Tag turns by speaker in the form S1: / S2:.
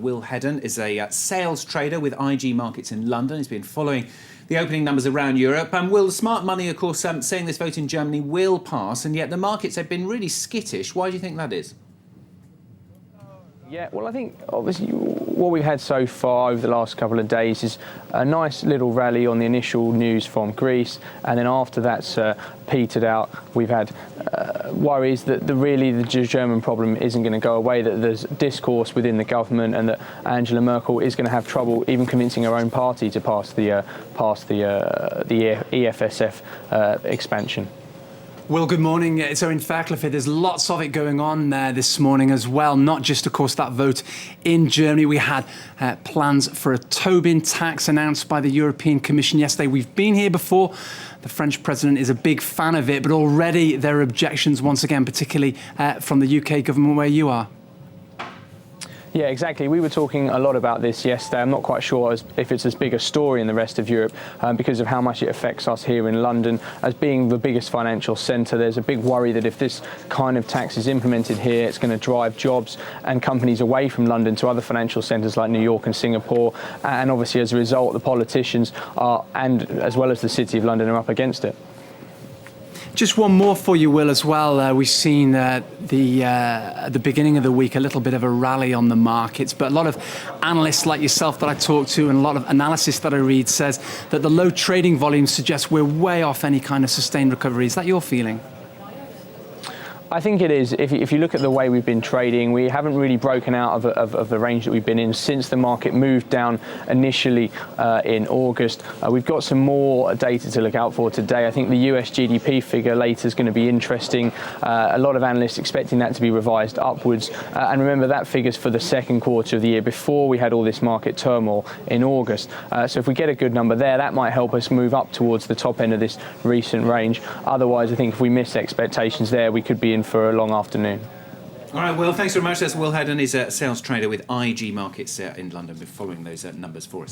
S1: Will HEDDEN is a sales trader with IG Markets in London. He's been following the opening numbers around Europe. Will, the smart money, of course, saying this vote in Germany will pass, and yet the markets have been really skittish. Why do you think that is?
S2: Yeah, well, I think obviously what we've had so far over the last couple of days is a nice little rally on the initial news from Greece, and then after that's petered out, we've had worries that the German problem isn't going to go away, that there's discourse within the government, and that Angela Merkel is going to have trouble even convincing her own party to pass the EFSF expansion.
S3: Well, good morning. So in Fairclough, there's lots of it going on this morning as well. Not just, of course, that vote in Germany. We had plans for a Tobin tax announced by the European Commission yesterday. We've been here before. The French president is a big fan of it, but already there are objections once again, particularly from the UK government where you are.
S2: Yeah, exactly. We were talking a lot about this yesterday. I'm not quite sure if it's as big a story in the rest of Europe because of how much it affects us here in London. As being the biggest financial centre, there's a big worry that if this kind of tax is implemented here, it's going to drive jobs and companies away from London to other financial centres like New York and Singapore. And obviously, as a result, the politicians and as well as the City of London are up against it.
S3: Just one more for you, Will, as well. We've seen at the beginning of the week a little bit of a rally on the markets, but a lot of analysts like yourself that I talk to and a lot of analysis that I read says that the low trading volumes suggest we're way off any kind of sustained recovery. Is that your feeling?
S2: I think it is. If you look at the way we've been trading, we haven't really broken out of the range that we've been in since the market moved down initially in August. We've got some more data to look out for today. I think the US GDP figure later is going to be interesting. A lot of analysts expecting that to be revised upwards. And remember, that figure's for the second quarter of the year before we had all this market turmoil in August. So if we get a good number there, that might help us move up towards the top end of this recent range. Otherwise, I think if we miss expectations there, we could be in for a long afternoon.
S1: All right, Will, thanks very much. That's Will HEDDEN. He's a sales trader with IG Markets in London. We're following those numbers for us.